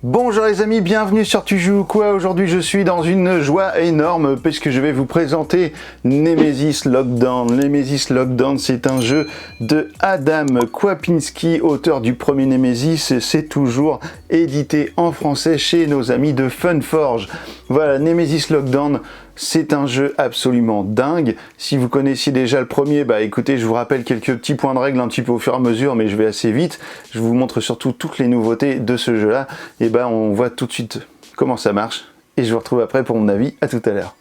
Bonjour les amis, bienvenue sur Tu joues quoi. Aujourd'hui je suis dans une joie énorme puisque je vais vous présenter Nemesis Lockdown. Nemesis Lockdown, c'est un jeu de Adam Kwapinski, auteur du premier Nemesis. C'est toujours édité en français chez nos amis de Funforge. Voilà, Nemesis Lockdown, c'est un jeu absolument dingue. Si vous connaissiez déjà le premier, bah écoutez, je vous rappelle quelques petits points de règle un petit peu au fur et à mesure, mais je vais assez vite. Je vous montre surtout toutes les nouveautés de ce jeu-là. Et bah on voit tout de suite comment ça marche. Et je vous retrouve après pour mon avis. À tout à l'heure.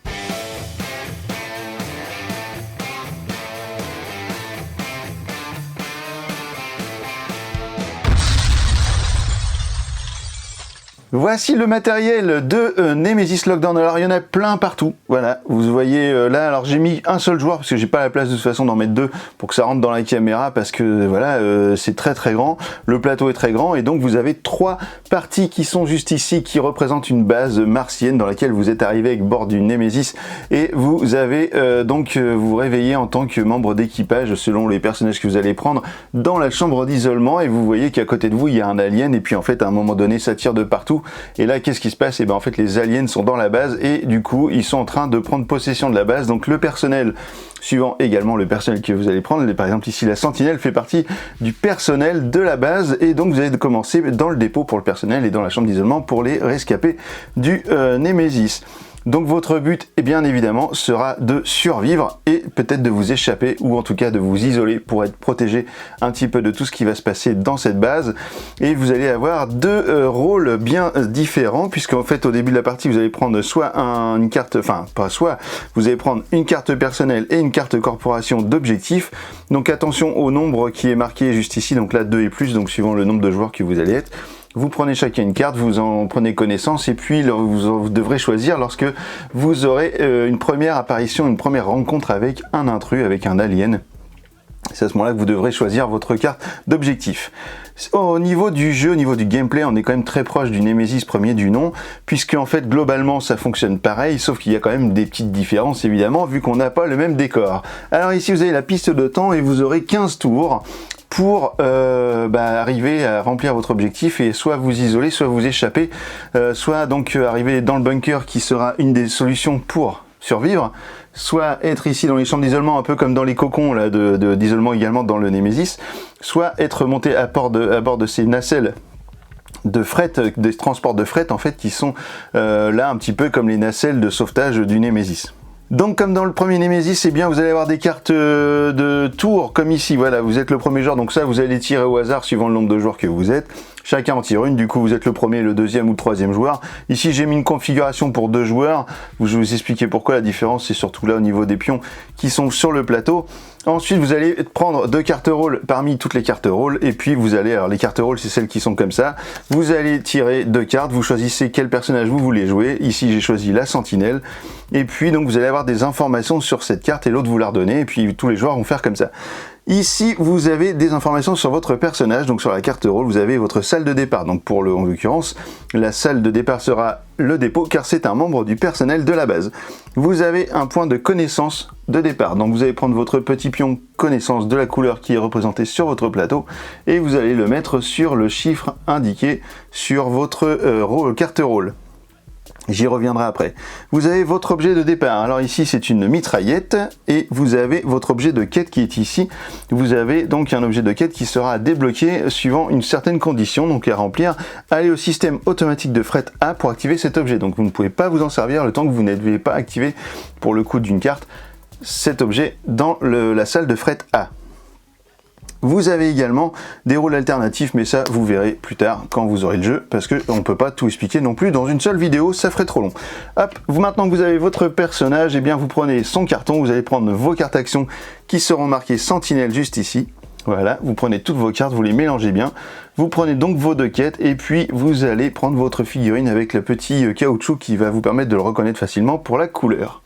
Voici le matériel de Nemesis Lockdown. Alors il y en a plein partout, voilà, vous voyez là, alors j'ai mis un seul joueur parce que j'ai pas la place de toute façon d'en mettre deux pour que ça rentre dans la caméra parce que voilà, c'est très grand, le plateau est très grand et donc vous avez trois parties qui sont juste ici qui représentent une base martienne dans laquelle vous êtes arrivé avec bord du Nemesis et vous avez donc vous réveillez en tant que membre d'équipage selon les personnages que vous allez prendre dans la chambre d'isolement et vous voyez qu'à côté de vous il y a un alien et puis en fait à un moment donné ça tire de partout. Et là, qu'est-ce qui se passe? Et ben en fait, les aliens sont dans la base et du coup, ils sont en train de prendre possession de la base. Donc le personnel, suivant également le personnel que vous allez prendre, par exemple ici, la sentinelle fait partie du personnel de la base et donc vous allez commencer dans le dépôt pour le personnel et dans la chambre d'isolement pour les rescapés du Nemesis. Donc votre but, eh bien évidemment, sera de survivre et peut-être de vous échapper ou en tout cas de vous isoler pour être protégé un petit peu de tout ce qui va se passer dans cette base. Et vous allez avoir deux rôles bien différents puisqu'en fait au début de la partie vous allez prendre soit une carte, enfin pas soit, vous allez prendre une carte personnelle et une carte corporation d'objectifs. Donc attention au nombre qui est marqué juste ici, donc là 2 et plus, donc suivant le nombre de joueurs que vous allez être. Vous prenez chacun une carte, vous en prenez connaissance et puis vous devrez choisir lorsque vous aurez une première apparition, une première rencontre avec un intrus, avec un alien. C'est à ce moment-là que vous devrez choisir votre carte d'objectif. Au niveau du jeu, au niveau du gameplay, on est quand même très proche du Nemesis premier du nom, puisque en fait globalement ça fonctionne pareil, sauf qu'il y a quand même des petites différences évidemment, vu qu'on n'a pas le même décor. Alors ici vous avez la piste de temps et vous aurez 15 tours pour arriver à remplir votre objectif et soit vous isoler, soit vous échapper, soit donc arriver dans le bunker qui sera une des solutions pour survivre, soit être ici dans les chambres d'isolement un peu comme dans les cocons là d'isolement également dans le Nemesis, soit être monté à bord de ces nacelles de fret, des transports de fret en fait qui sont là un petit peu comme les nacelles de sauvetage du Nemesis. Donc comme dans le premier Nemesis, eh bien vous allez avoir des cartes de tours comme ici, voilà, vous êtes le premier joueur, donc ça vous allez tirer au hasard suivant le nombre de joueurs que vous êtes. Chacun en tire une, du coup vous êtes le premier, le deuxième ou le troisième joueur. Ici j'ai mis une configuration pour 2 joueurs, je vais vous expliquer pourquoi la différence, c'est surtout là au niveau des pions qui sont sur le plateau. Ensuite vous allez prendre 2 cartes rôle parmi toutes les cartes rôle et puis vous allez, alors les cartes rôle c'est celles qui sont comme ça, vous allez tirer 2 cartes, vous choisissez quel personnage vous voulez jouer, ici j'ai choisi la sentinelle et puis donc vous allez avoir des informations sur cette carte et l'autre vous la redonnez et puis tous les joueurs vont faire comme ça. Ici, vous avez des informations sur votre personnage, donc sur la carte rôle, vous avez votre salle de départ. Donc en l'occurrence, la salle de départ sera le dépôt car c'est un membre du personnel de la base. Vous avez un point de connaissance de départ, donc vous allez prendre votre petit pion connaissance de la couleur qui est représentée sur votre plateau et vous allez le mettre sur le chiffre indiqué sur votre carte rôle. J'y reviendrai après. Vous avez votre objet de départ. Alors ici, c'est une mitraillette et vous avez votre objet de quête qui est ici. Vous avez donc un objet de quête qui sera débloqué suivant une certaine condition, donc à remplir. Allez au système automatique de fret A pour activer cet objet. Donc vous ne pouvez pas vous en servir le temps que vous n'avez pas activé pour le coup d'une carte cet objet dans la salle de fret A. Vous avez également des rôles alternatifs, mais ça vous verrez plus tard quand vous aurez le jeu, parce qu'on ne peut pas tout expliquer non plus dans une seule vidéo, ça ferait trop long. Hop, maintenant que vous avez votre personnage, eh bien vous prenez son carton, vous allez prendre vos cartes actions qui seront marquées sentinelle juste ici. Voilà, vous prenez toutes vos cartes, vous les mélangez bien, vous prenez donc vos 2 quêtes et puis vous allez prendre votre figurine avec le petit caoutchouc qui va vous permettre de le reconnaître facilement pour la couleur.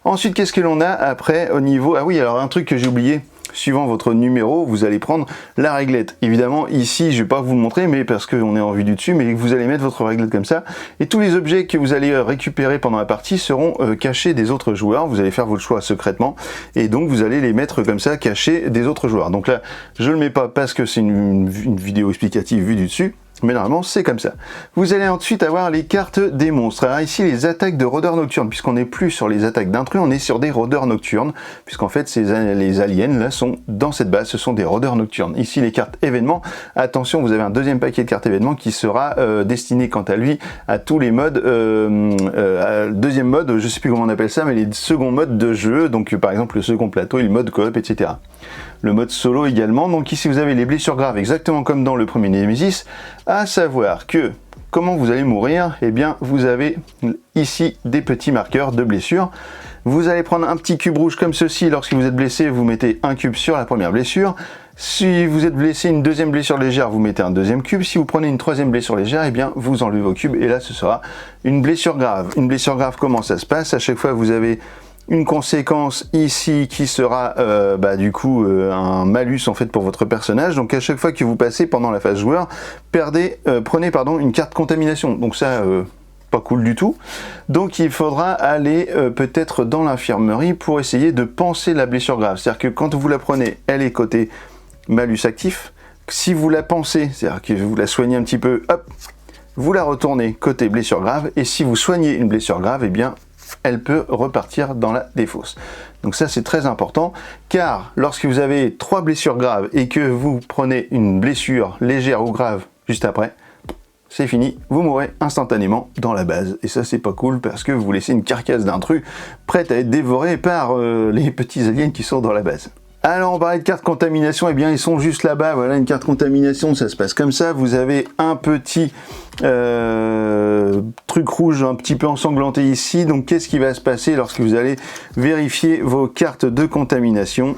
Ensuite, qu'est-ce que l'on a après au niveau... Ah oui, alors un truc que j'ai oublié, suivant votre numéro, vous allez prendre la réglette. Évidemment, ici, je ne vais pas vous le montrer, mais parce qu'on est en vue du dessus, mais vous allez mettre votre réglette comme ça, et tous les objets que vous allez récupérer pendant la partie seront cachés des autres joueurs. Vous allez faire votre choix secrètement, et donc vous allez les mettre comme ça, cachés des autres joueurs. Donc là, je ne le mets pas parce que c'est une vidéo explicative vue du dessus, Mais normalement, c'est comme ça. Vous allez ensuite avoir les cartes des monstres. Alors ici, les attaques de rôdeurs nocturnes, puisqu'on n'est plus sur les attaques d'intrus, on est sur des rôdeurs nocturnes, puisqu'en fait, les aliens, là, sont dans cette base, ce sont des rôdeurs nocturnes. Ici, les cartes événements. Attention, vous avez un deuxième paquet de cartes événements qui sera destiné, quant à lui, à tous les modes, deuxième mode, je sais plus comment on appelle ça, mais les seconds modes de jeu, donc par exemple, le second plateau et le mode coop, etc. Le mode solo également. Donc ici, vous avez les blessures graves, exactement comme dans le premier Nemesis, à savoir que, comment vous allez mourir? Eh bien, vous avez ici des petits marqueurs de blessures. Vous allez prendre un petit cube rouge comme ceci. Lorsque vous êtes blessé, vous mettez un cube sur la première blessure. Si vous êtes blessé une deuxième blessure légère, vous mettez un deuxième cube. Si vous prenez une troisième blessure légère, eh bien, vous enlevez vos cubes et là, ce sera une blessure grave. Une blessure grave, comment ça se passe? À chaque fois, vous avez une conséquence ici qui sera du coup un malus en fait pour votre personnage. Donc à chaque fois que vous passez pendant la phase joueur, prenez une carte contamination. Donc ça, pas cool du tout. Donc il faudra aller peut-être dans l'infirmerie pour essayer de panser la blessure grave. C'est-à-dire que quand vous la prenez, elle est côté malus actif. Si vous la pansez, c'est-à-dire que vous la soignez un petit peu, hop, vous la retournez côté blessure grave. Et si vous soignez une blessure grave, eh bien elle peut repartir dans la défausse. Donc ça, c'est très important, car lorsque vous avez 3 blessures graves et que vous prenez une blessure légère ou grave juste après, c'est fini, vous mourrez instantanément dans la base. Et ça, c'est pas cool, parce que vous laissez une carcasse d'intrus prête à être dévorée par les petits aliens qui sont dans la base. Alors on parlait de carte contamination, eh bien ils sont juste là-bas, voilà une carte contamination, ça se passe comme ça, vous avez un petit truc rouge un petit peu ensanglanté ici, donc qu'est-ce qui va se passer lorsque vous allez vérifier vos cartes de contamination?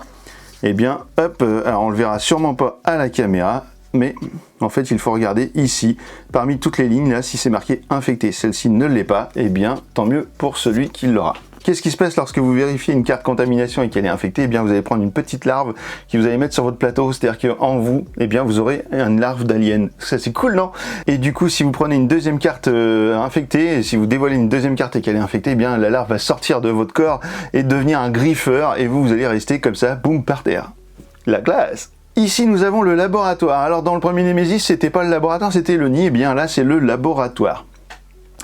Eh bien hop, alors on le verra sûrement pas à la caméra, mais en fait il faut regarder ici, parmi toutes les lignes là, si c'est marqué infecté, celle-ci ne l'est pas, eh bien tant mieux pour celui qui l'aura. Qu'est-ce qui se passe lorsque vous vérifiez une carte contamination et qu'elle est infectée? Eh bien, vous allez prendre une petite larve qui vous allez mettre sur votre plateau, c'est-à-dire qu'en vous, eh bien, vous aurez une larve d'alien. Ça, c'est cool, non? Et du coup, si vous prenez une deuxième carte infectée, et si vous dévoilez une deuxième carte et qu'elle est infectée, eh bien, la larve va sortir de votre corps et devenir un griffeur, et vous allez rester comme ça, boum, par terre. La classe! Ici, nous avons le laboratoire. Alors, dans le premier Nemesis, c'était pas le laboratoire, c'était le nid. Eh bien, là, c'est le laboratoire.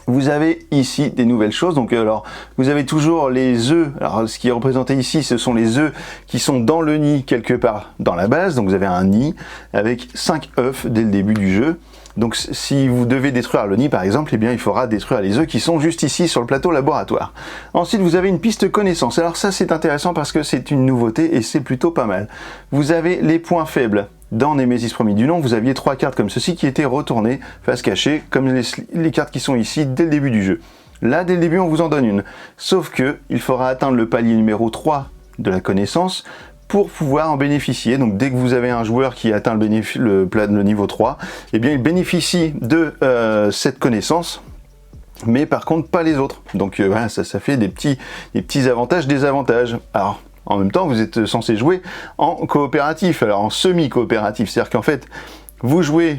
Vous avez ici des nouvelles choses, donc alors vous avez toujours les œufs, alors ce qui est représenté ici ce sont les œufs qui sont dans le nid quelque part dans la base, donc vous avez un nid avec 5 œufs dès le début du jeu. Donc si vous devez détruire le nid par exemple, eh bien il faudra détruire les œufs qui sont juste ici sur le plateau laboratoire. Ensuite vous avez une piste connaissance, alors ça c'est intéressant parce que c'est une nouveauté et c'est plutôt pas mal. Vous avez les points faibles. Dans Nemesis Premier du nom, vous aviez 3 cartes comme ceci qui étaient retournées face cachée, comme les cartes qui sont ici dès le début du jeu. Là, dès le début, on vous en donne une. Sauf que il faudra atteindre le palier numéro 3 de la connaissance pour pouvoir en bénéficier. Donc dès que vous avez un joueur qui atteint le niveau 3, eh bien il bénéficie de cette connaissance. Mais par contre, pas les autres. Donc voilà, ça fait des petits avantages, désavantages. Alors, en même temps, vous êtes censé jouer en coopératif, alors en semi-coopératif, c'est-à-dire qu'en fait, vous jouez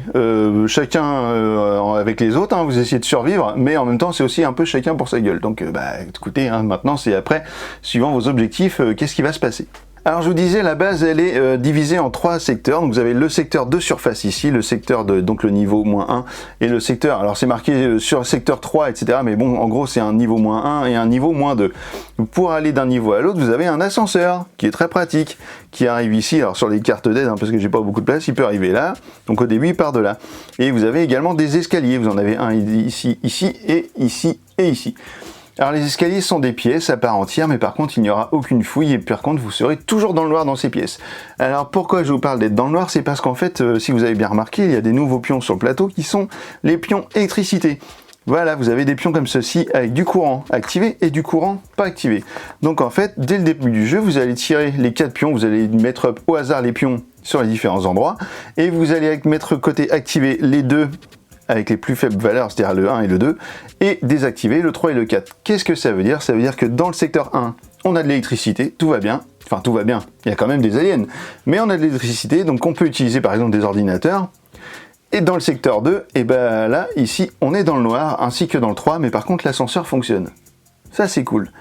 chacun avec les autres, hein, vous essayez de survivre, mais en même temps, c'est aussi un peu chacun pour sa gueule. Donc, écoutez, hein, maintenant, c'est après, suivant vos objectifs, qu'est-ce qui va se passer? Alors je vous disais, la base elle est divisée en 3 secteurs, donc vous avez le secteur de surface ici, le secteur de donc le niveau -1 et le secteur, alors c'est marqué sur secteur 3 etc, mais bon en gros c'est un niveau -1 et un niveau -2. Pour aller d'un niveau à l'autre vous avez un ascenseur qui est très pratique, qui arrive ici, alors sur les cartes d'aide hein, parce que j'ai pas beaucoup de place, il peut arriver là, donc au début il part de là. Et vous avez également des escaliers, vous en avez un ici, ici et ici et ici. Alors les escaliers sont des pièces à part entière, mais par contre il n'y aura aucune fouille et par contre vous serez toujours dans le noir dans ces pièces. Alors pourquoi je vous parle d'être dans le noir? C'est parce qu'en fait, si vous avez bien remarqué, il y a des nouveaux pions sur le plateau qui sont les pions électricité. Voilà, vous avez des pions comme ceci avec du courant activé et du courant pas activé. Donc en fait, dès le début du jeu, vous allez tirer les 4 pions, vous allez mettre au hasard les pions sur les différents endroits et vous allez mettre côté activé les 2 avec les plus faibles valeurs, c'est-à-dire le 1 et le 2, et désactiver le 3 et le 4. Qu'est-ce que ça veut dire? Ça veut dire que dans le secteur 1, on a de l'électricité, tout va bien, enfin tout va bien, il y a quand même des aliens, mais on a de l'électricité, donc on peut utiliser par exemple des ordinateurs, et dans le secteur 2, et ben là, ici, on est dans le noir, ainsi que dans le 3, mais par contre l'ascenseur fonctionne. Ça c'est cool.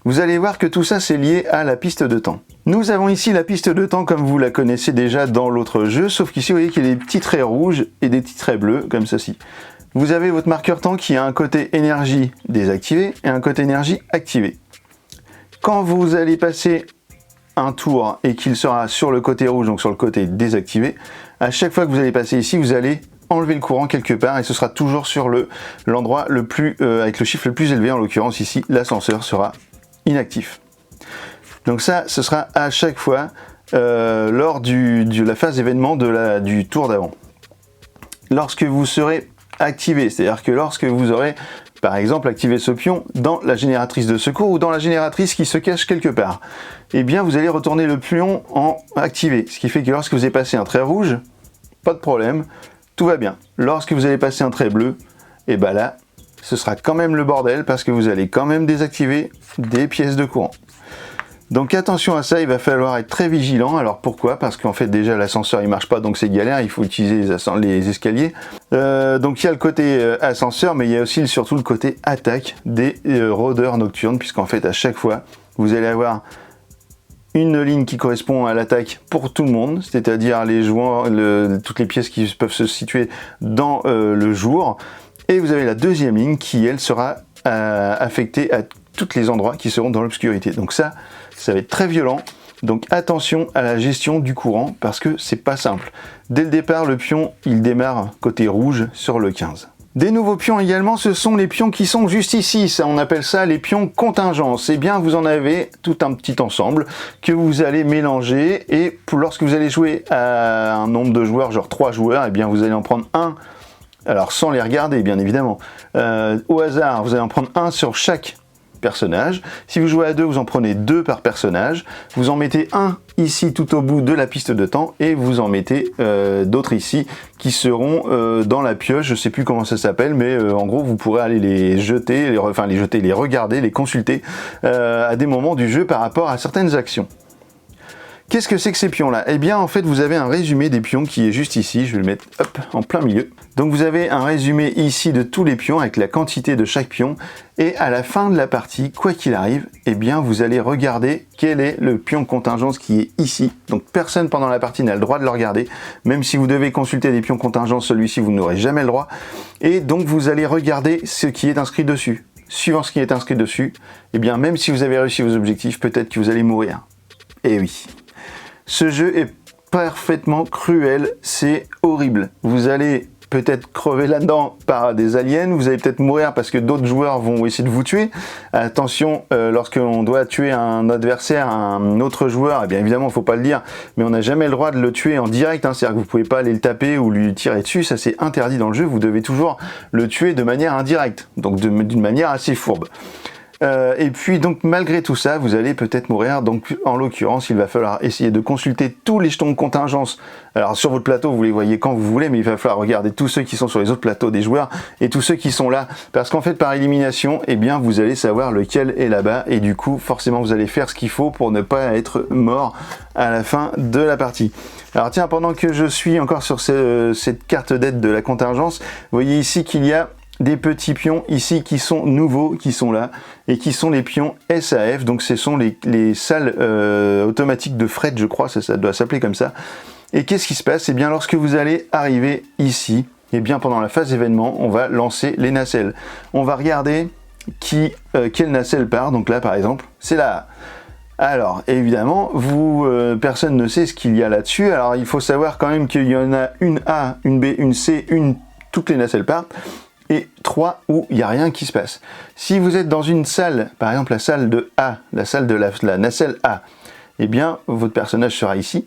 Vous allez voir que tout ça c'est lié à la piste de temps. Nous avons ici la piste de temps comme vous la connaissez déjà dans l'autre jeu, sauf qu'ici vous voyez qu'il y a des petits traits rouges et des petits traits bleus, comme ceci. Vous avez votre marqueur temps qui a un côté énergie désactivé et un côté énergie activé. Quand vous allez passer un tour et qu'il sera sur le côté rouge, donc sur le côté désactivé, à chaque fois que vous allez passer ici, vous allez enlever le courant quelque part et ce sera toujours sur l'endroit le plus avec le chiffre le plus élevé, en l'occurrence ici l'ascenseur sera inactif. Donc ça, ce sera à chaque fois lors de la phase événement du tour d'avant. Lorsque vous serez activé, c'est-à-dire que lorsque vous aurez par exemple activé ce pion dans la génératrice de secours ou dans la génératrice qui se cache quelque part, eh bien vous allez retourner le pion en activé, ce qui fait que lorsque vous avez passé un trait rouge, pas de problème, tout va bien. Lorsque vous allez passer un trait bleu, et bien là, ce sera quand même le bordel parce que vous allez quand même désactiver des pièces de courant. Donc attention à ça, il va falloir être très vigilant. Alors pourquoi? Parce qu'en fait déjà l'ascenseur il marche pas, donc c'est galère, il faut utiliser les escaliers. Donc il y a le côté ascenseur, mais il y a aussi surtout le côté attaque des rôdeurs nocturnes, puisqu'en fait à chaque fois vous allez avoir une ligne qui correspond à l'attaque pour tout le monde, c'est-à-dire les joueurs, toutes les pièces qui peuvent se situer dans le jour, et vous avez la deuxième ligne qui elle sera affectée à tous les endroits qui seront dans l'obscurité. Donc ça va être très violent, donc attention à la gestion du courant parce que c'est pas simple. Dès le départ, le pion il démarre côté rouge sur le 15. Des nouveaux pions également, ce sont les pions qui sont juste ici, ça, on appelle ça les pions contingence. Et bien vous en avez tout un petit ensemble que vous allez mélanger et lorsque vous allez jouer à un nombre de joueurs, genre 3 joueurs, et bien vous allez en prendre un, alors sans les regarder bien évidemment, au hasard, vous allez en prendre un sur chaque personnage. Si vous jouez à 2, vous en prenez 2 par personnage, vous en mettez un ici tout au bout de la piste de temps et vous en mettez d'autres ici qui seront dans la pioche, je sais plus comment ça s'appelle, mais en gros vous pourrez aller les jeter, les regarder, les consulter à des moments du jeu par rapport à certaines actions. Qu'est-ce que c'est que ces pions-là? Eh bien, en fait, vous avez un résumé des pions qui est juste ici. Je vais le mettre hop, en plein milieu. Donc, vous avez un résumé ici de tous les pions avec la quantité de chaque pion. Et à la fin de la partie, quoi qu'il arrive, eh bien, vous allez regarder quel est le pion contingence qui est ici. Donc, personne pendant la partie n'a le droit de le regarder. Même si vous devez consulter des pions contingence, celui-ci, vous n'aurez jamais le droit. Et donc, vous allez regarder ce qui est inscrit dessus. Suivant ce qui est inscrit dessus, eh bien, même si vous avez réussi vos objectifs, peut-être que vous allez mourir. Et oui. Ce jeu est parfaitement cruel, c'est horrible. Vous allez peut-être crever là-dedans par des aliens, vous allez peut-être mourir parce que d'autres joueurs vont essayer de vous tuer. Attention, lorsque l'on doit tuer un adversaire, un autre joueur, eh bien évidemment il ne faut pas le dire, mais on n'a jamais le droit de le tuer en direct, hein, c'est-à-dire que vous ne pouvez pas aller le taper ou lui tirer dessus, ça c'est interdit dans le jeu, vous devez toujours le tuer de manière indirecte, donc d'une manière assez fourbe. Et puis donc malgré tout ça, vous allez peut-être mourir. Donc en l'occurrence, il va falloir essayer de consulter tous les jetons de contingence. Alors sur votre plateau, vous les voyez quand vous voulez, mais il va falloir regarder tous ceux qui sont sur les autres plateaux des joueurs et tous ceux qui sont là. Parce qu'en fait, par élimination, eh bien vous allez savoir lequel est là-bas. Et du coup, forcément, vous allez faire ce qu'il faut pour ne pas être mort à la fin de la partie. Alors tiens, pendant que je suis encore sur cette carte d'aide de la contingence, vous voyez ici qu'il y a des petits pions ici qui sont nouveaux, qui sont là, et qui sont les pions SAF, donc ce sont les salles automatiques de fret, je crois, ça doit s'appeler comme ça. Et qu'est-ce qui se passe? Eh bien, lorsque vous allez arriver ici, eh bien, pendant la phase événement, on va lancer les nacelles. On va regarder quelle nacelle part, donc là, par exemple, c'est la A. Alors, évidemment, personne ne sait ce qu'il y a là-dessus, alors il faut savoir quand même qu'il y en a une A, une B, une C, toutes les nacelles partent, et 3 où il n'y a rien qui se passe. Si vous êtes dans une salle, par exemple la salle de A, la salle de la nacelle A, eh bien votre personnage sera ici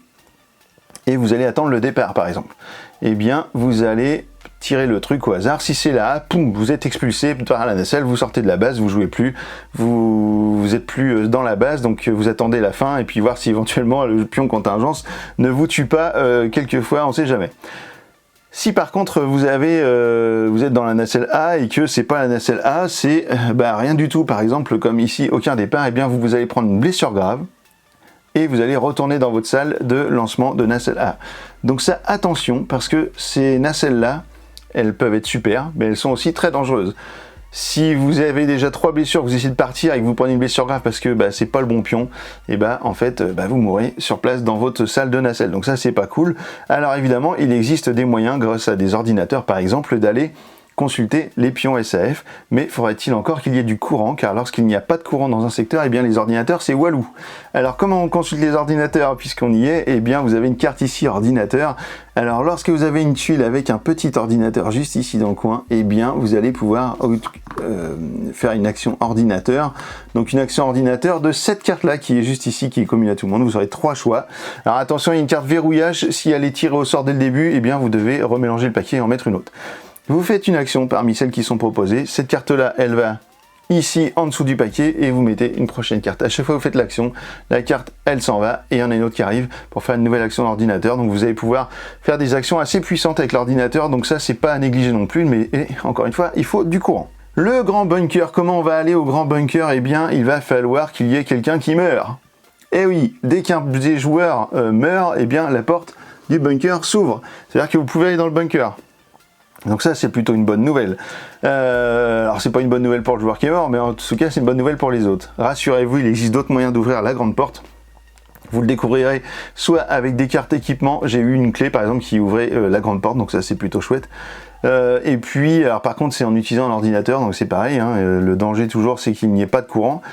et vous allez attendre le départ par exemple. Eh bien vous allez tirer le truc au hasard, si c'est là, poum, vous êtes expulsé par la nacelle, vous sortez de la base, vous jouez plus, vous êtes plus dans la base, donc vous attendez la fin et puis voir si éventuellement le pion contingence ne vous tue pas quelquefois, on sait jamais. Si par contre vous êtes dans la nacelle A et que c'est pas la nacelle A, c'est rien du tout, par exemple comme ici aucun départ, et bien vous allez prendre une blessure grave et vous allez retourner dans votre salle de lancement de nacelle A. Donc ça, attention, parce que ces nacelles là, elles peuvent être super, mais elles sont aussi très dangereuses. Si vous avez déjà 3 blessures, que vous essayez de partir et que vous prenez une blessure grave parce que c'est pas le bon pion, et en fait vous mourrez sur place dans votre salle de nacelle. Donc ça c'est pas cool. Alors évidemment il existe des moyens grâce à des ordinateurs par exemple d'aller consulter les pions SAF, mais faudrait-il encore qu'il y ait du courant, car lorsqu'il n'y a pas de courant dans un secteur, les ordinateurs c'est walou. Alors comment on consulte les ordinateurs puisqu'on y est? Vous avez une carte ici ordinateur. Alors lorsque vous avez une tuile avec un petit ordinateur juste ici dans le coin, vous allez pouvoir faire une action ordinateur. Donc une action ordinateur de cette carte là qui est juste ici, qui est commune à tout le monde. Vous aurez 3 choix. Alors attention, il y a une carte verrouillage, si elle est tirée au sort dès le début, vous devez remélanger le paquet et en mettre une autre. Vous faites une action parmi celles qui sont proposées, cette carte-là, elle va ici en dessous du paquet et vous mettez une prochaine carte. À chaque fois que vous faites l'action, la carte, elle s'en va et il y en a une autre qui arrive pour faire une nouvelle action d'ordinateur. Donc vous allez pouvoir faire des actions assez puissantes avec l'ordinateur, donc ça c'est pas à négliger non plus, mais encore une fois, il faut du courant. Le grand bunker, comment on va aller au grand bunker? Il va falloir qu'il y ait quelqu'un qui meurt. Et oui, dès qu'un des joueurs meurt, la porte du bunker s'ouvre. C'est-à-dire que vous pouvez aller dans le bunker. Donc ça c'est plutôt une bonne nouvelle. Alors c'est pas une bonne nouvelle pour le joueur qui est mort, mais en tout cas c'est une bonne nouvelle pour les autres. Rassurez-vous, il existe d'autres moyens d'ouvrir la grande porte. Vous le découvrirez soit avec des cartes équipement, j'ai eu une clé par exemple qui ouvrait la grande porte, donc ça c'est plutôt chouette. Et puis, alors par contre c'est en utilisant l'ordinateur, donc c'est pareil, le danger toujours c'est qu'il n'y ait pas de courant.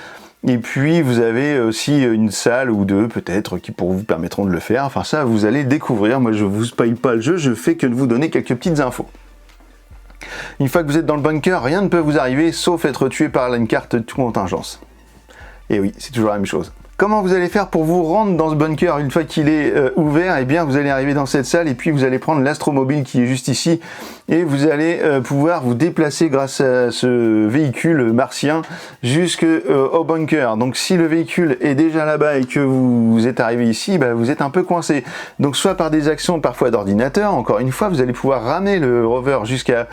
Et puis vous avez aussi une salle ou deux peut-être qui vous permettront de le faire, enfin ça vous allez découvrir, moi je vous spoil pas le jeu, je fais que de vous donner quelques petites infos. Une fois que vous êtes dans le bunker, rien ne peut vous arriver sauf être tué par une carte de contingence. Et oui, c'est toujours la même chose. Comment vous allez faire pour vous rendre dans ce bunker une fois qu'il est ouvert? Vous allez arriver dans cette salle et puis vous allez prendre l'astromobile qui est juste ici et vous allez pouvoir vous déplacer grâce à ce véhicule martien jusqu'au bunker. Donc si le véhicule est déjà là-bas et que vous êtes arrivé ici, vous êtes un peu coincé. Donc soit par des actions parfois d'ordinateur, encore une fois, vous allez pouvoir ramener le rover jusqu'à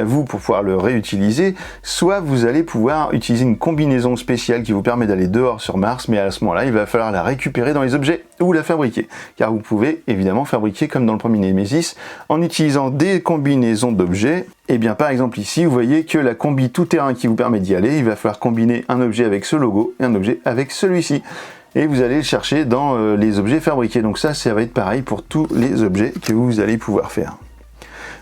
vous pour pouvoir le réutiliser, soit vous allez pouvoir utiliser une combinaison spéciale qui vous permet d'aller dehors sur Mars, mais à ce moment-là, il va falloir la récupérer dans les objets ou la fabriquer, car vous pouvez évidemment fabriquer comme dans le premier Nemesis en utilisant des combinaisons d'objets. Par exemple ici, vous voyez que la combi tout-terrain qui vous permet d'y aller, il va falloir combiner un objet avec ce logo et un objet avec celui-ci. Et vous allez le chercher dans les objets fabriqués. Donc ça va être pareil pour tous les objets que vous allez pouvoir faire.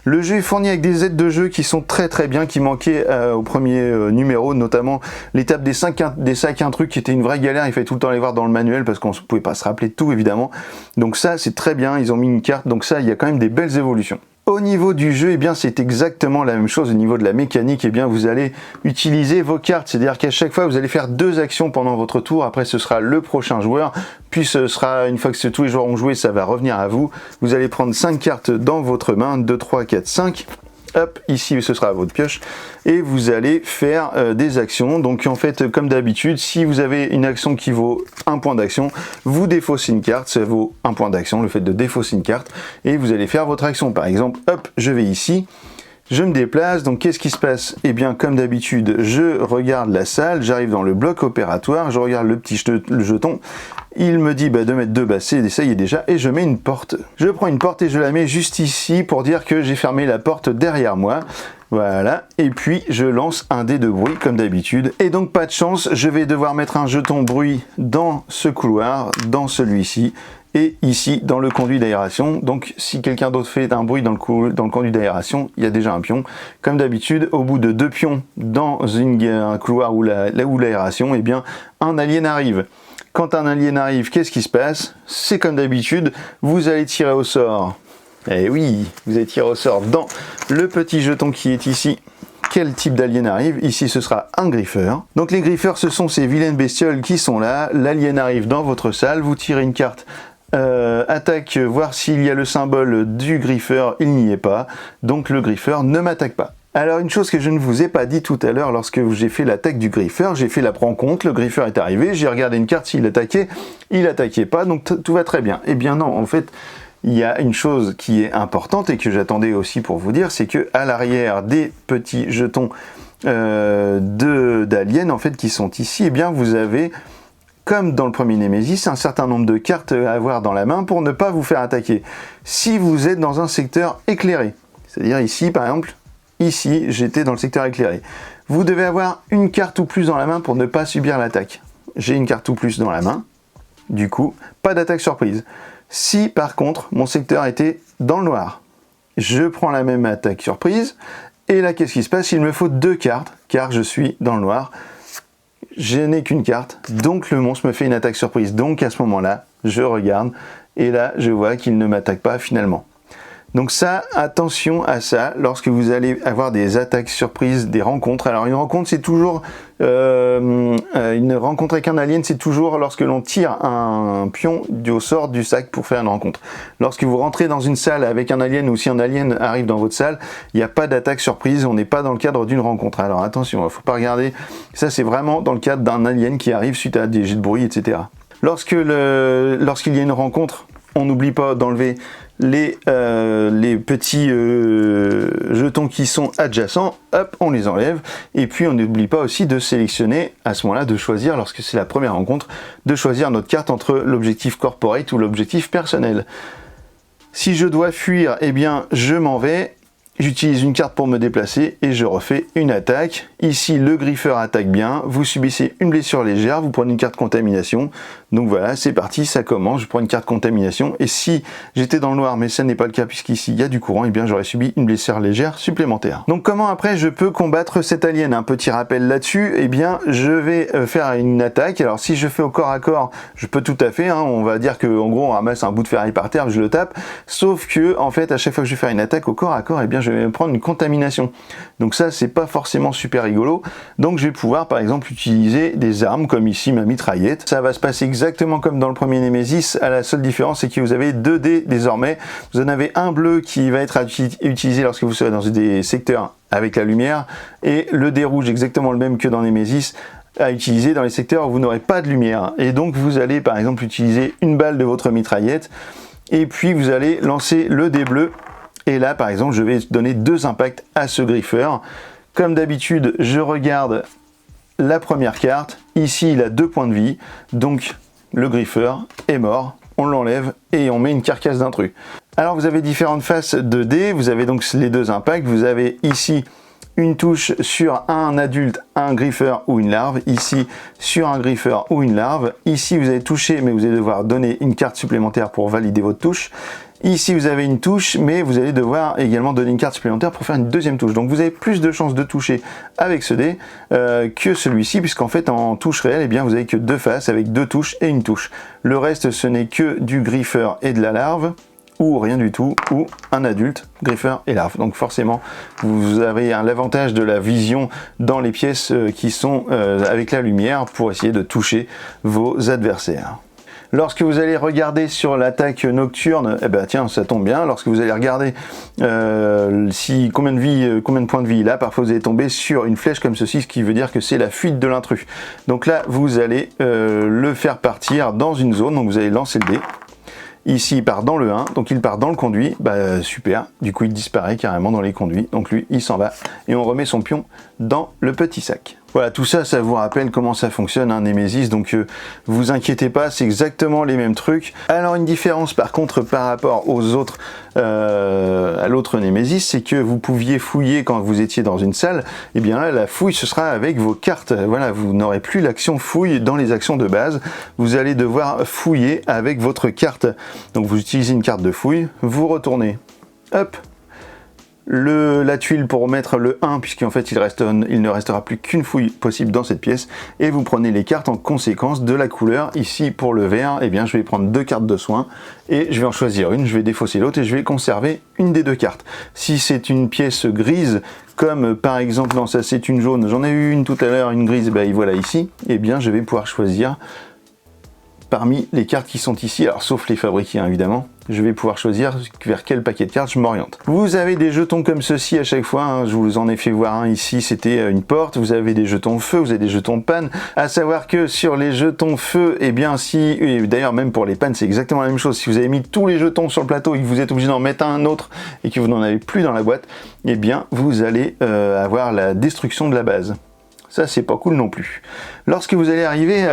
Le jeu est fourni avec des aides de jeu qui sont très très bien, qui manquaient au premier numéro, notamment l'étape des sacs intrus qui était une vraie galère, il fallait tout le temps les voir dans le manuel parce qu'on ne pouvait pas se rappeler de tout évidemment. Donc ça c'est très bien, ils ont mis une carte, donc ça il y a quand même des belles évolutions. Au niveau du jeu, c'est exactement la même chose. Au niveau de la mécanique, vous allez utiliser vos cartes. C'est-à-dire qu'à chaque fois, vous allez faire 2 actions pendant votre tour. Après, ce sera le prochain joueur. Puis, ce sera, une fois que tous les joueurs ont joué, ça va revenir à vous. Vous allez prendre 5 cartes dans votre main. 2, 3, 4, 5. Hop, ici ce sera à votre pioche et vous allez faire des actions. Donc en fait, comme d'habitude, si vous avez une action qui vaut 1 point d'action, vous défaussez une carte, ça vaut 1 point d'action, le fait de défausser une carte, et vous allez faire votre action. Par exemple, hop, je vais ici, je me déplace, donc qu'est-ce qui se passe? Comme d'habitude, je regarde la salle, j'arrive dans le bloc opératoire, je regarde le petit jeton, il me dit de mettre 2, ça y est déjà, et je mets une porte. Je prends une porte et je la mets juste ici pour dire que j'ai fermé la porte derrière moi. Voilà, et puis je lance un dé de bruit comme d'habitude. Et donc pas de chance, je vais devoir mettre un jeton bruit dans ce couloir, dans celui-ci, et ici dans le conduit d'aération. Donc si quelqu'un d'autre fait un bruit dans le conduit d'aération, il y a déjà un pion. Comme d'habitude, au bout de 2 pions dans un couloir où l'aération, un alien arrive. Quand un alien arrive, qu'est-ce qui se passe? C'est comme d'habitude, vous allez tirer au sort. Eh oui, vous allez tirer au sort dans le petit jeton qui est ici. Quel type d'alien arrive? Ici, ce sera un griffeur. Donc les griffeurs, ce sont ces vilaines bestioles qui sont là. L'alien arrive dans votre salle, vous tirez une carte attaque, voir s'il y a le symbole du griffeur, il n'y est pas. Donc le griffeur ne m'attaque pas. Alors une chose que je ne vous ai pas dit tout à l'heure lorsque j'ai fait l'attaque du griffeur, j'ai fait la rencontre, le griffeur est arrivé, j'ai regardé une carte s'il attaquait, il attaquait pas, donc tout va très bien. Eh bien non, en fait, il y a une chose qui est importante et que j'attendais aussi pour vous dire, c'est que à l'arrière des petits jetons d'aliens en fait qui sont ici, vous avez, comme dans le premier Nemesis, un certain nombre de cartes à avoir dans la main pour ne pas vous faire attaquer. Si vous êtes dans un secteur éclairé, c'est-à-dire ici par exemple, ici j'étais dans le secteur éclairé. Vous devez avoir une carte ou plus dans la main pour ne pas subir l'attaque. J'ai une carte ou plus dans la main, du coup pas d'attaque surprise. Si par contre mon secteur était dans le noir, je prends la même attaque surprise, et là qu'est-ce qui se passe? Il me faut 2 cartes, car je suis dans le noir. Je n'ai qu'une carte, donc le monstre me fait une attaque surprise. Donc à ce moment-là, je regarde, et là je vois qu'il ne m'attaque pas finalement. Donc ça, attention à ça, lorsque vous allez avoir des attaques surprises, des rencontres. Alors une rencontre, c'est toujours... une rencontre avec un alien, c'est toujours lorsque l'on tire un pion au sort du sac pour faire une rencontre. Lorsque vous rentrez dans une salle avec un alien, ou si un alien arrive dans votre salle, il n'y a pas d'attaque surprise, on n'est pas dans le cadre d'une rencontre. Alors attention, il ne faut pas regarder, ça c'est vraiment dans le cadre d'un alien qui arrive suite à des jets de bruit, etc. Lorsqu'il y a une rencontre, on n'oublie pas d'enlever les petits jetons qui sont adjacents, hop, on les enlève, et puis on n'oublie pas aussi de sélectionner, à ce moment-là, de choisir, lorsque c'est la première rencontre, de choisir notre carte entre l'objectif corporate ou l'objectif personnel. Si je dois fuir, eh bien, je m'en vais, j'utilise une carte pour me déplacer et je refais une attaque. Ici, le griffeur attaque bien, vous subissez une blessure légère, vous prenez une carte contamination. Donc voilà, c'est parti, ça commence, je prends une carte contamination. Et si j'étais dans le noir, mais ça n'est pas le cas puisqu'ici il y a du courant, eh bien j'aurais subi une blessure légère supplémentaire. Donc comment après je peux combattre cet alien? Un petit rappel là-dessus, eh bien je vais faire une attaque. Alors si je fais au corps à corps, je peux tout à fait, hein, on va dire qu'en gros on ramasse un bout de ferraille par terre, je le tape. Sauf que en fait à chaque fois que je vais faire une attaque au corps à corps, eh bien je vais me prendre une contamination. Donc ça c'est pas forcément super rigolo. Donc je vais pouvoir par exemple utiliser des armes comme ici ma mitraillette. Ça va se passer exactement comme dans le premier Nemesis, à la seule différence c'est que vous avez 2 dés désormais. Vous en avez un bleu qui va être utilisé lorsque vous serez dans des secteurs avec la lumière, et le dé rouge exactement le même que dans Nemesis à utiliser dans les secteurs où vous n'aurez pas de lumière. Et donc vous allez par exemple utiliser une balle de votre mitraillette, et puis vous allez lancer le dé bleu, et là par exemple je vais donner 2 impacts à ce griffeur. Comme d'habitude je regarde la première carte, ici il a 2 points de vie, donc le griffeur est mort, on l'enlève et on met une carcasse d'intrus. Alors vous avez différentes faces de dés, vous avez donc les 2 impacts, vous avez ici une touche sur un adulte, un griffeur ou une larve, ici sur un griffeur ou une larve, ici vous avez touché mais vous allez devoir donner une carte supplémentaire pour valider votre touche. Ici vous avez une touche, mais vous allez devoir également donner une carte supplémentaire pour faire une deuxième touche. Donc vous avez plus de chances de toucher avec ce dé que celui-ci, puisqu'en fait en touche réelle, eh bien, vous avez que 2 faces avec 2 touches et une touche. Le reste ce n'est que du griffeur et de la larve, ou rien du tout, ou un adulte, griffeur et larve. Donc forcément, vous avez l'avantage de la vision dans les pièces qui sont avec la lumière pour essayer de toucher vos adversaires. Lorsque vous allez regarder sur l'attaque nocturne, eh ben tiens, ça tombe bien. Lorsque vous allez regarder combien de points de vie il a, parfois vous allez tomber sur une flèche comme ceci, ce qui veut dire que c'est la fuite de l'intrus. Donc là, vous allez le faire partir dans une zone, donc vous allez lancer le dé. Ici, il part dans le 1, donc il part dans le conduit, bah super, du coup il disparaît carrément dans les conduits, donc lui il s'en va, et on remet son pion dans le petit sac. Voilà, tout ça, ça vous rappelle comment ça fonctionne, hein, Nemesis, donc vous inquiétez pas, c'est exactement les mêmes trucs. Alors une différence par contre par rapport aux autres, à l'autre Nemesis, c'est que vous pouviez fouiller quand vous étiez dans une salle, et bien là la fouille ce sera avec vos cartes, voilà, vous n'aurez plus l'action fouille dans les actions de base, vous allez devoir fouiller avec votre carte. Donc vous utilisez une carte de fouille, vous retournez, hop, la tuile pour mettre le 1, puisqu'en fait il ne restera plus qu'une fouille possible dans cette pièce, et vous prenez les cartes en conséquence de la couleur. Ici pour le vert, eh bien je vais prendre 2 cartes de soin, et je vais en choisir une, je vais défausser l'autre, et je vais conserver une des 2 cartes. Si c'est une pièce grise, comme par exemple, non ça c'est une jaune, j'en ai eu une tout à l'heure, une grise, ben voilà ici, eh bien je vais pouvoir choisir parmi les cartes qui sont ici, alors sauf les fabriqués hein, évidemment, je vais pouvoir choisir vers quel paquet de cartes je m'oriente. Vous avez des jetons comme ceci à chaque fois, hein, je vous en ai fait voir un ici, c'était une porte, vous avez des jetons feu, vous avez des jetons panne, à savoir que sur les jetons feu, eh bien si, et d'ailleurs même pour les pannes c'est exactement la même chose, si vous avez mis tous les jetons sur le plateau et que vous êtes obligé d'en mettre un autre et que vous n'en avez plus dans la boîte, eh bien vous allez avoir la destruction de la base. Ça, c'est pas cool non plus. Lorsque vous allez arriver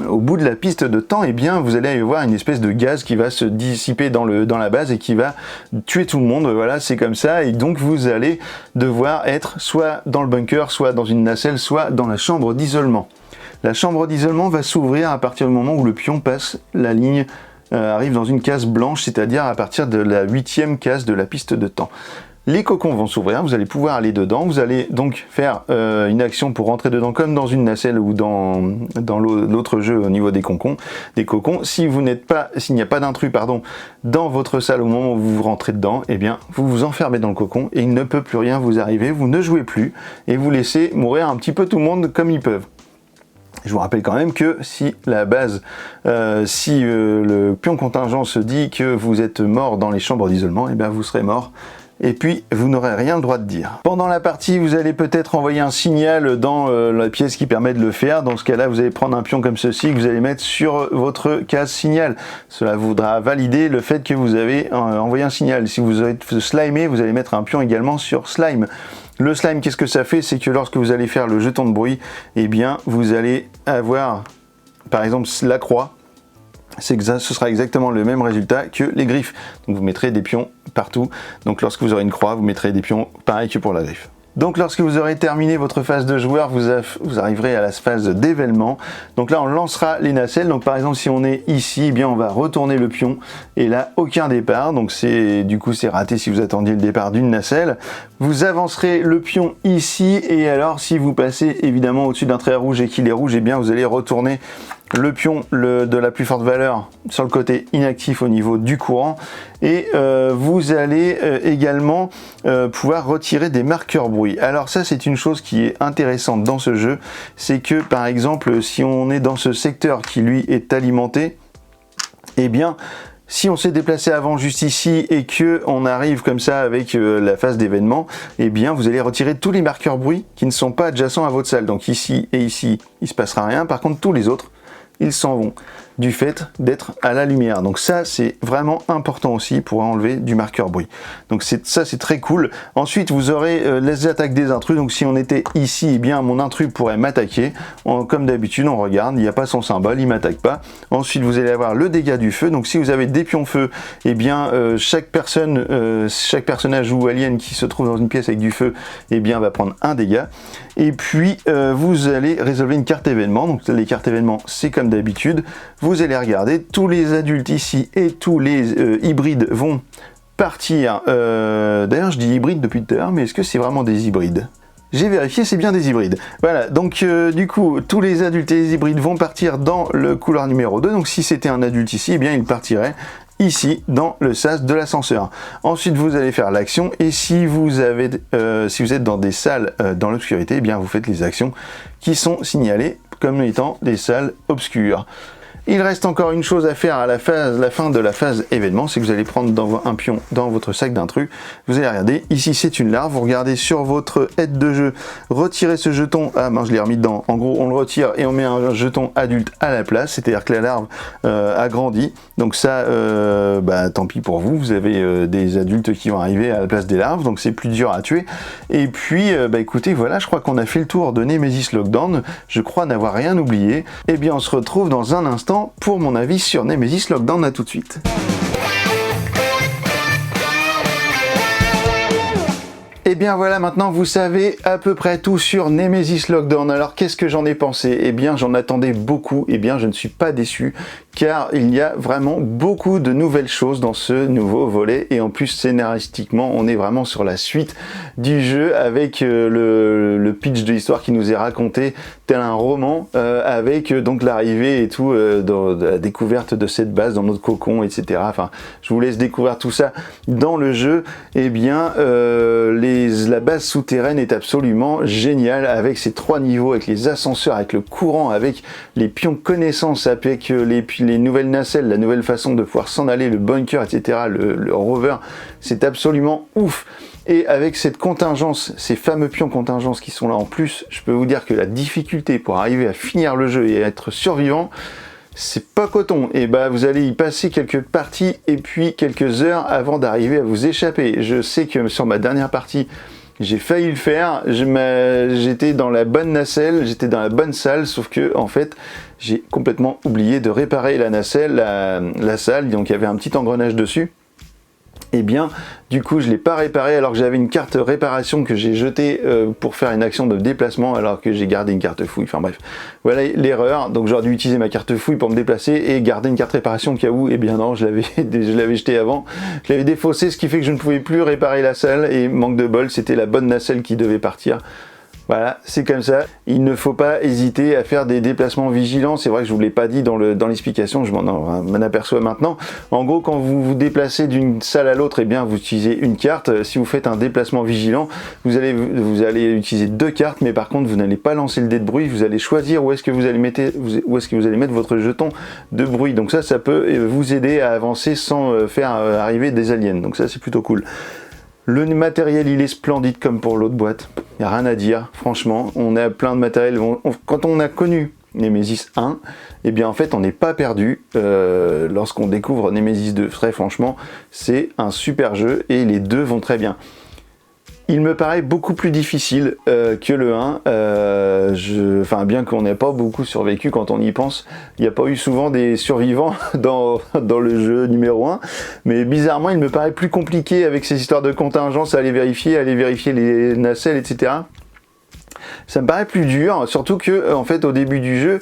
au bout de la piste de temps, eh bien, vous allez voir une espèce de gaz qui va se dissiper dans la base et qui va tuer tout le monde. Voilà, c'est comme ça. Et donc, vous allez devoir être soit dans le bunker, soit dans une nacelle, soit dans la chambre d'isolement. La chambre d'isolement va s'ouvrir à partir du moment où le pion passe la ligne, arrive dans une case blanche, c'est-à-dire à partir de la 8e case de la piste de temps. Les cocons vont s'ouvrir, vous allez pouvoir aller dedans, vous allez donc faire une action pour rentrer dedans comme dans une nacelle ou dans l'autre jeu au niveau des cocons. S'il n'y a pas d'intrus dans votre salle au moment où vous rentrez dedans, eh bien vous vous enfermez dans le cocon et il ne peut plus rien vous arriver, vous ne jouez plus et vous laissez mourir un petit peu tout le monde comme ils peuvent. Je vous rappelle quand même que si la base, le pion contingent se dit que vous êtes mort dans les chambres d'isolement, eh bien vous serez mort. Et puis, vous n'aurez rien le droit de dire. Pendant la partie, vous allez peut-être envoyer un signal dans la pièce qui permet de le faire. Dans ce cas-là, vous allez prendre un pion comme ceci que vous allez mettre sur votre case signal. Cela voudra valider le fait que vous avez envoyé un signal. Si vous êtes slimé, vous allez mettre un pion également sur slime. Le slime, qu'est-ce que ça fait? C'est que lorsque vous allez faire le jeton de bruit, eh bien, vous allez avoir, par exemple, la croix. Ce sera exactement le même résultat que les griffes. Donc vous mettrez des pions partout. Donc lorsque vous aurez une croix, vous mettrez des pions pareil que pour la griffe. Donc lorsque vous aurez terminé votre phase de joueur, vous arriverez à la phase d'événement. Donc là on lancera les nacelles. Donc par exemple si on est ici, eh bien on va retourner le pion et là aucun départ. Donc du coup c'est raté si vous attendiez le départ d'une nacelle. Vous avancerez le pion ici et alors si vous passez évidemment au-dessus d'un trait rouge et qu'il est rouge, eh bien vous allez retourner le pion de la plus forte valeur sur le côté inactif au niveau du courant et vous allez également pouvoir retirer des marqueurs bruit. Alors ça c'est une chose qui est intéressante dans ce jeu, c'est que par exemple si on est dans ce secteur qui lui est alimenté, eh bien si on s'est déplacé avant juste ici et que on arrive comme ça avec la phase d'événement, eh bien vous allez retirer tous les marqueurs bruit qui ne sont pas adjacents à votre salle. Donc ici et ici, il se passera rien. Par contre, tous les autres, ils s'en vont du fait d'être à la lumière. Donc ça c'est vraiment important aussi pour enlever du marqueur bruit. Donc ça c'est très cool. Ensuite vous aurez les attaques des intrus. Donc si on était ici, eh bien mon intrus pourrait m'attaquer. Comme d'habitude on regarde, il n'y a pas son symbole, il m'attaque pas. Ensuite vous allez avoir le dégât du feu. Donc si vous avez des pions feu, eh bien chaque personnage ou alien qui se trouve dans une pièce avec du feu, eh bien va prendre un dégât. Et puis vous allez résolver une carte événement. Donc les cartes événements c'est comme d'habitude. Vous allez regarder, tous les adultes ici et tous les hybrides vont partir. D'ailleurs, je dis hybride depuis tout à l'heure, mais est-ce que c'est vraiment des hybrides? J'ai vérifié, c'est bien des hybrides. Voilà, donc du coup, tous les adultes et les hybrides vont partir dans le couloir numéro 2. Donc si c'était un adulte ici, eh bien il partirait ici dans le sas de l'ascenseur. Ensuite vous allez faire l'action et si vous êtes dans des salles dans l'obscurité, eh bien vous faites les actions qui sont signalées comme étant des salles obscures. Il reste encore une chose à faire à la fin de la phase événement, c'est que vous allez prendre un pion dans votre sac d'intrus, vous allez regarder, ici c'est une larve, vous regardez sur votre aide de jeu, retirez ce jeton, ah ben je l'ai remis dedans, en gros on le retire et on met un jeton adulte à la place, c'est-à-dire que la larve a grandi, donc ça, tant pis pour vous, vous avez des adultes qui vont arriver à la place des larves, donc c'est plus dur à tuer, et puis écoutez, voilà, je crois qu'on a fait le tour de Nemesis Lockdown, je crois n'avoir rien oublié, et bien on se retrouve dans un instant pour mon avis sur Nemesis Lockdown. À tout de suite. Et bien voilà, maintenant vous savez à peu près tout sur Nemesis Lockdown. Alors qu'est-ce que j'en ai pensé? Eh bien j'en attendais beaucoup, et bien je ne suis pas déçu, car il y a vraiment beaucoup de nouvelles choses dans ce nouveau volet, et en plus scénaristiquement on est vraiment sur la suite du jeu avec le pitch de l'histoire qui nous est raconté tel un roman, avec donc l'arrivée et tout, dans la découverte de cette base dans notre cocon, etc. Enfin, je vous laisse découvrir tout ça dans le jeu. Eh bien, la base souterraine est absolument géniale, avec ses 3 niveaux, avec les ascenseurs, avec le courant, avec les pions connaissances, avec les nouvelles nacelles, la nouvelle façon de pouvoir s'en aller, le bunker, etc., le rover, c'est absolument ouf. Et avec cette contingence, ces fameux pions contingence qui sont là en plus, je peux vous dire que la difficulté pour arriver à finir le jeu et à être survivant, c'est pas coton. Et vous allez y passer quelques parties et puis quelques heures avant d'arriver à vous échapper. Je sais que sur ma dernière partie, J'ai failli le faire, j'étais dans la bonne nacelle, j'étais dans la bonne salle, sauf que en fait j'ai complètement oublié de réparer la nacelle, la salle, donc il y avait un petit engrenage dessus. Et bien du coup je l'ai pas réparé alors que j'avais une carte réparation que j'ai jetée pour faire une action de déplacement alors que j'ai gardé une carte fouille, enfin bref, voilà l'erreur. Donc j'aurais dû utiliser ma carte fouille pour me déplacer et garder une carte réparation au cas où, et bien non, je l'avais jetée avant, je l'avais défaussé, ce qui fait que je ne pouvais plus réparer la salle, et manque de bol, c'était la bonne nacelle qui devait partir. Voilà, c'est comme ça. Il ne faut pas hésiter à faire des déplacements vigilants. C'est vrai que je ne vous l'ai pas dit dans l'explication, je m'en aperçois maintenant. En gros, quand vous vous déplacez d'une salle à l'autre, eh bien, vous utilisez une carte. Si vous faites un déplacement vigilant, vous allez utiliser 2 cartes, mais par contre, vous n'allez pas lancer le dé de bruit. Vous allez choisir où est-ce que vous allez mettre votre jeton de bruit. Donc ça peut vous aider à avancer sans faire arriver des aliens. Donc ça, c'est plutôt cool. Le matériel, il est splendide comme pour l'autre boîte. Il n'y a rien à dire, franchement. On a plein de matériel. Quand on a connu Nemesis 1, eh bien en fait, on n'est pas perdu lorsqu'on découvre Nemesis 2. Très franchement, c'est un super jeu et les deux vont très bien. Il me paraît beaucoup plus difficile que le 1, enfin bien qu'on n'ait pas beaucoup survécu quand on y pense, il n'y a pas eu souvent des survivants dans le jeu numéro 1, mais bizarrement il me paraît plus compliqué avec ces histoires de contingence à aller vérifier les nacelles, etc. Ça me paraît plus dur, surtout que en fait au début du jeu,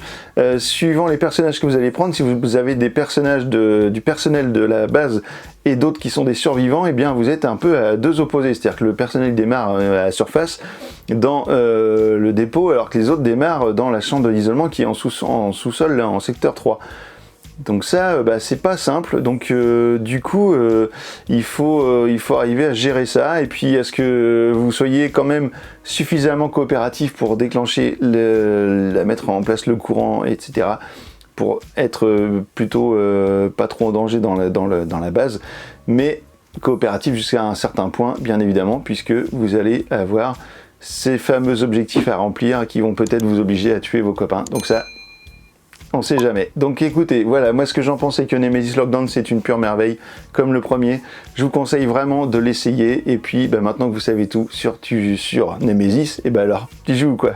suivant les personnages que vous allez prendre, si vous avez des personnages du personnel de la base et d'autres qui sont des survivants, et eh bien vous êtes un peu à deux opposés, c'est-à-dire que le personnel démarre à la surface dans le dépôt, alors que les autres démarrent dans la chambre d'isolement qui est en sous-sol, en secteur 3. Donc ça, c'est pas simple, donc du coup, il faut arriver à gérer ça, et puis à ce que vous soyez quand même suffisamment coopératif pour déclencher, mettre en place le courant, etc., pour être plutôt pas trop en danger dans la base, mais coopératif jusqu'à un certain point, bien évidemment, puisque vous allez avoir ces fameux objectifs à remplir qui vont peut-être vous obliger à tuer vos copains, donc ça, on sait jamais. Donc écoutez, voilà, moi ce que j'en pense c'est que Nemesis Lockdown c'est une pure merveille, comme le premier. Je vous conseille vraiment de l'essayer, et puis maintenant que vous savez tout sur Nemesis, et alors, tu joues quoi.